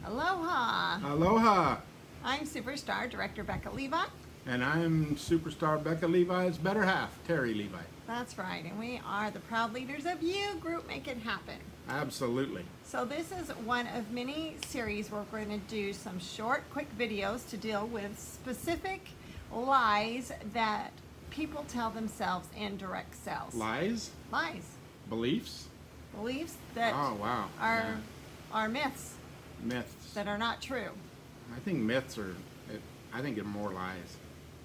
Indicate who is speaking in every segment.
Speaker 1: Aloha!
Speaker 2: Aloha!
Speaker 1: I'm Superstar Director Becca Levi.
Speaker 2: And I'm Superstar Becca Levi's better half, Terry Levi.
Speaker 1: That's right, and we are the proud leaders of You Group Make It Happen.
Speaker 2: Absolutely.
Speaker 1: So this is one of many series where we're going to do some short, quick videos to deal with specific lies that people tell themselves in direct sales.
Speaker 2: Lies?
Speaker 1: Lies.
Speaker 2: Beliefs?
Speaker 1: Beliefs that
Speaker 2: Oh, wow.
Speaker 1: are myths
Speaker 2: Myths.
Speaker 1: that are not true.
Speaker 2: I think myths are, I think they're more lies.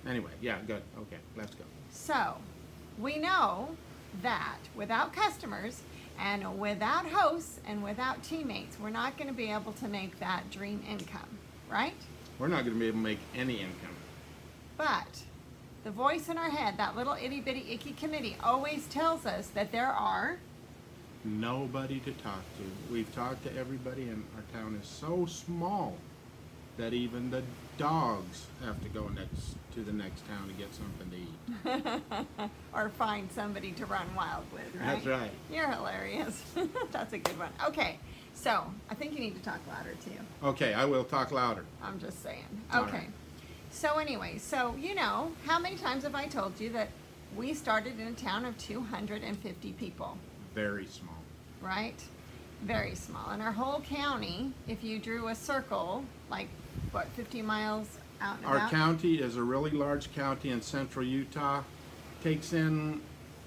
Speaker 2: Anyway, yeah, good. Okay, let's go.
Speaker 1: So, we know that without customers and without hosts and without teammates, we're not going to be able to make that dream income, right?
Speaker 2: We're not going to be able to make any income.
Speaker 1: But the voice in our head, that little itty bitty icky committee, always tells us that there are
Speaker 2: Nobody to talk to. We've talked to everybody, and our town is so small that even the dogs have to go to the next town to get something to eat.
Speaker 1: or find somebody to run wild with, right?
Speaker 2: That's right.
Speaker 1: You're hilarious. That's a good one. Okay, so I think you need to talk louder too.
Speaker 2: Okay, I will talk louder.
Speaker 1: I'm just saying.
Speaker 2: All
Speaker 1: Okay.
Speaker 2: right.
Speaker 1: So anyway, you know, how many times have I told you that we started in a town of 250 people,
Speaker 2: Very small.
Speaker 1: right? Very small. And our whole county, if you drew a circle, like, what, 50 miles out and
Speaker 2: Our
Speaker 1: about?
Speaker 2: county is a really large county in central Utah. Takes in,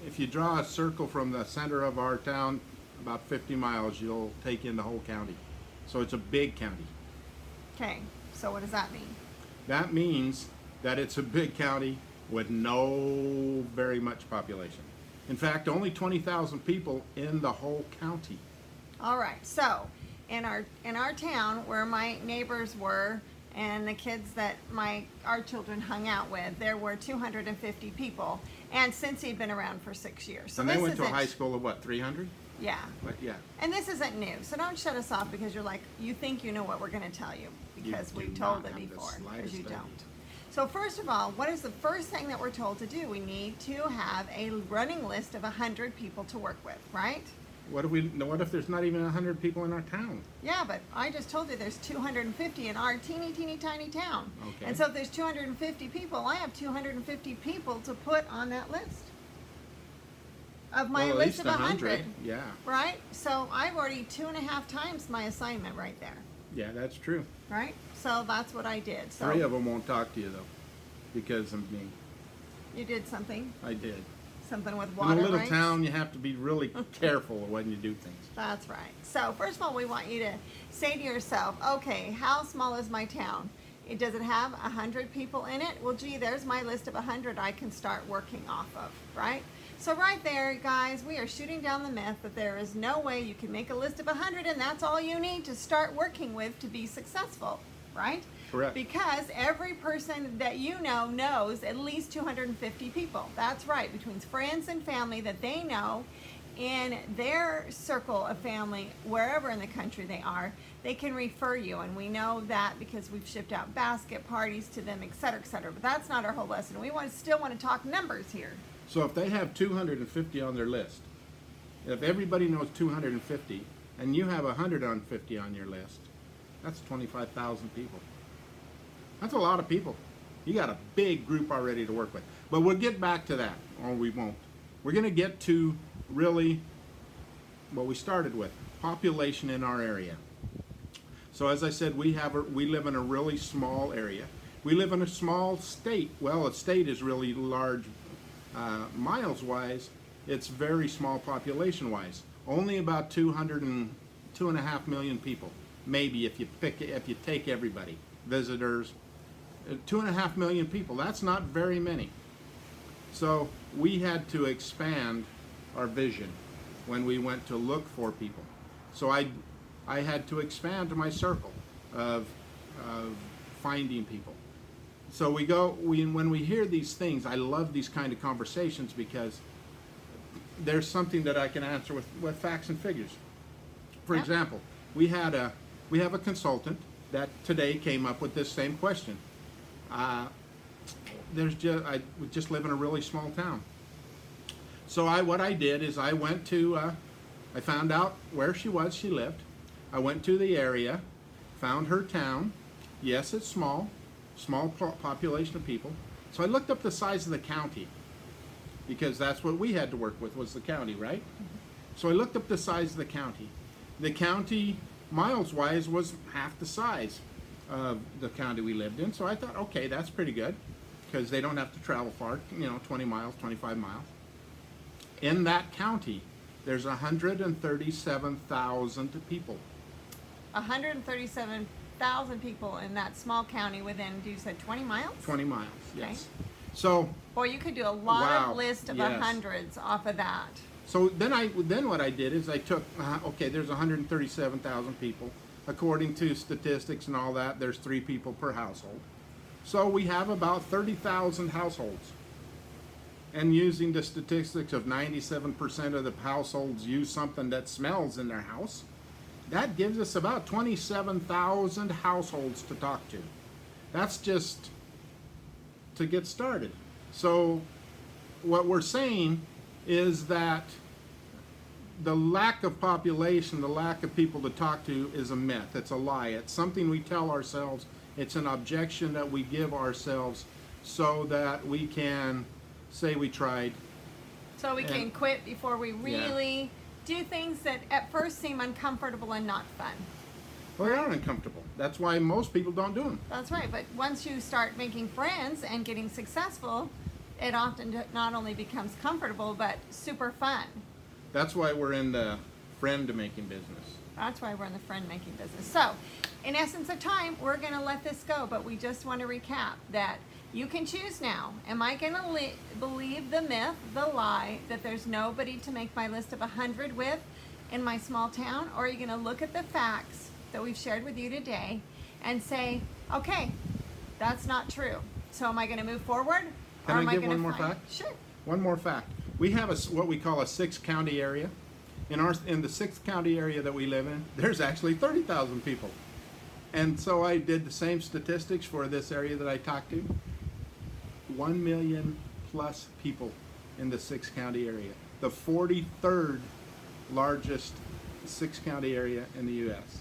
Speaker 2: if you draw a circle from the center of our town, about 50 miles, you'll take in the whole county. So it's a big county.
Speaker 1: Okay, so what does that mean?
Speaker 2: That means that it's a big county with no very much population. In fact, only 20,000 people in the whole county.
Speaker 1: All right, so in our town where my neighbors were and the kids that our children hung out with, there were 250 people, and since he'd been around for 6 years. So
Speaker 2: And they
Speaker 1: this
Speaker 2: went to a
Speaker 1: isn't-
Speaker 2: high school of what, 300?
Speaker 1: Yeah.
Speaker 2: But yeah.
Speaker 1: And this isn't new, so don't shut us off because you're like, you think you know what we're going to tell you because
Speaker 2: You
Speaker 1: we've
Speaker 2: do
Speaker 1: told
Speaker 2: not
Speaker 1: it
Speaker 2: have the
Speaker 1: before, because
Speaker 2: slightest
Speaker 1: you
Speaker 2: idea.
Speaker 1: don't. So first of all, what is the first thing that we're told to do? We need to have a running list of 100 people to work with, right?
Speaker 2: What if there's not even 100 people in our town?
Speaker 1: Yeah, but I just told you there's 250 in our teeny tiny town.
Speaker 2: Okay.
Speaker 1: And so if there's 250 people, I have 250 people to put on that list. Of my
Speaker 2: Well, at
Speaker 1: list
Speaker 2: least
Speaker 1: of 100.
Speaker 2: Yeah.
Speaker 1: Right? So I've already 2.5 times my assignment right there.
Speaker 2: Yeah, that's true.
Speaker 1: Right? So that's what I did. So
Speaker 2: 3 of them won't talk to you though, because of me.
Speaker 1: you did something
Speaker 2: I did.
Speaker 1: with water,
Speaker 2: In a little
Speaker 1: right?
Speaker 2: town, you have to be really careful when you do things.
Speaker 1: That's right. So first of all, we want you to say to yourself, okay, how small is my town? Does it have 100 people in it? Well, gee, there's my list of 100 I can start working off of, right? So right there, guys, we are shooting down the myth that there is no way you can make a list of 100 and that's all you need to start working with to be successful, right?
Speaker 2: Correct.
Speaker 1: Because every person that you know knows at least 250 people. That's right, between friends and family that they know in their circle of family, wherever in the country they are, they can refer you. And we know that because we've shipped out basket parties to them, et cetera, et cetera. But that's not our whole lesson. We still want to talk numbers here.
Speaker 2: So if they have 250 on their list, if everybody knows 250, and you have 150 on your list, that's 25,000 people. That's a lot of people. You got a big group already to work with. But we'll get back to that, or we won't. We're going to get to really what we started with, population in our area. So as I said, we live in a really small area. We live in a small state. Well, a state is really large miles-wise. It's very small population-wise. Only about 2.5 million people, maybe if you take everybody, visitors. 2.5 million people. That's not very many. So we had to expand our vision when we went to look for people. So I had to expand my circle of finding people. So when we hear these things, I love these kind of conversations because there's something that I can answer with facts and figures. For
Speaker 1: Yeah.
Speaker 2: example, we have a consultant that today came up with this same question. I just live in a really small town. So what I did is I went to, I found out where she lived. I went to the area, found her town. Yes, it's small, population of people. So I looked up the size of the county, because that's what we had to work with, was the county, right? So I looked up the size of the county. The county, miles-wise, was half the size of the county we lived in. So I thought, okay, that's pretty good, because they don't have to travel far, 20 miles, 25 miles. In that county, there's 137,000 people.
Speaker 1: 137,000 people in that small county within, you said 20 miles?
Speaker 2: 20 miles, yes.
Speaker 1: Okay.
Speaker 2: So,
Speaker 1: Boy, you could do a lot
Speaker 2: Wow,
Speaker 1: of list of
Speaker 2: yes.
Speaker 1: hundreds off of that.
Speaker 2: so then what I did is I took, okay, there's 137,000 people. According to statistics and all that, there's 3 people per household. So we have about 30,000 households. And using the statistics of 97% of the households use something that smells in their house, that gives us about 27,000 households to talk to. That's just to get started. So what we're saying is that the lack of population, the lack of people to talk to is a myth. It's a lie. It's something we tell ourselves. It's an objection that we give ourselves so that we can say we tried.
Speaker 1: So we can
Speaker 2: And-
Speaker 1: quit before we really do things that at first seem uncomfortable and not fun.
Speaker 2: Well, they are uncomfortable. That's why most people don't do them.
Speaker 1: That's right, but once you start making friends and getting successful, it often not only becomes comfortable, but super fun.
Speaker 2: That's why we're in the friend making business.
Speaker 1: That's why we're in the friend making business. So, in essence of time, we're going to let this go, but we just want to recap that you can choose now. Am I going to believe the myth, the lie, that there's nobody to make my list of 100 with in my small town? Or are you going to look at the facts that we've shared with you today and say, okay, that's not true. So am I going to move forward?
Speaker 2: Can
Speaker 1: or
Speaker 2: I
Speaker 1: am
Speaker 2: give
Speaker 1: gonna
Speaker 2: one more
Speaker 1: find-
Speaker 2: fact?
Speaker 1: Sure.
Speaker 2: One more fact. We have what we call a 6-county area. In the 6th county area that we live in, there's actually 30,000 people. And so I did the same statistics for this area that I talked to. 1 million plus people in the 6th county area. The 43rd largest 6th county area in the U.S.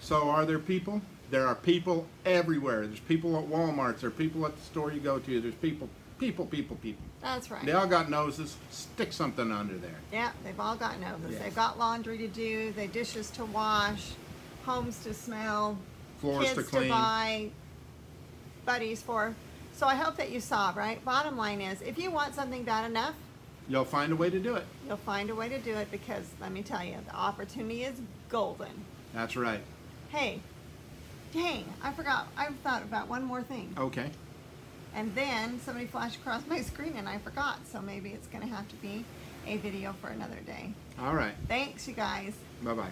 Speaker 2: So are there people? There are people everywhere. There's people at Walmart. There are people at the store you go to. There's people.
Speaker 1: That's right.
Speaker 2: They all got noses. Stick something under there.
Speaker 1: Yeah, they've all got noses.
Speaker 2: Yes.
Speaker 1: They've got laundry to do, they dishes to wash, homes to smell,
Speaker 2: Floors
Speaker 1: kids
Speaker 2: to clean.
Speaker 1: buy, buddies for. So I hope that you saw, right? Bottom line is, if you want something bad enough,
Speaker 2: You'll find a way to do it.
Speaker 1: you'll find a way to do it, because let me tell you, the opportunity is golden.
Speaker 2: That's right.
Speaker 1: Hey, dang, I forgot. I thought about one more thing.
Speaker 2: Okay.
Speaker 1: And then somebody flashed across my screen and I forgot. So maybe it's going to have to be a video for another day.
Speaker 2: All right.
Speaker 1: Thanks, you guys.
Speaker 2: Bye-bye.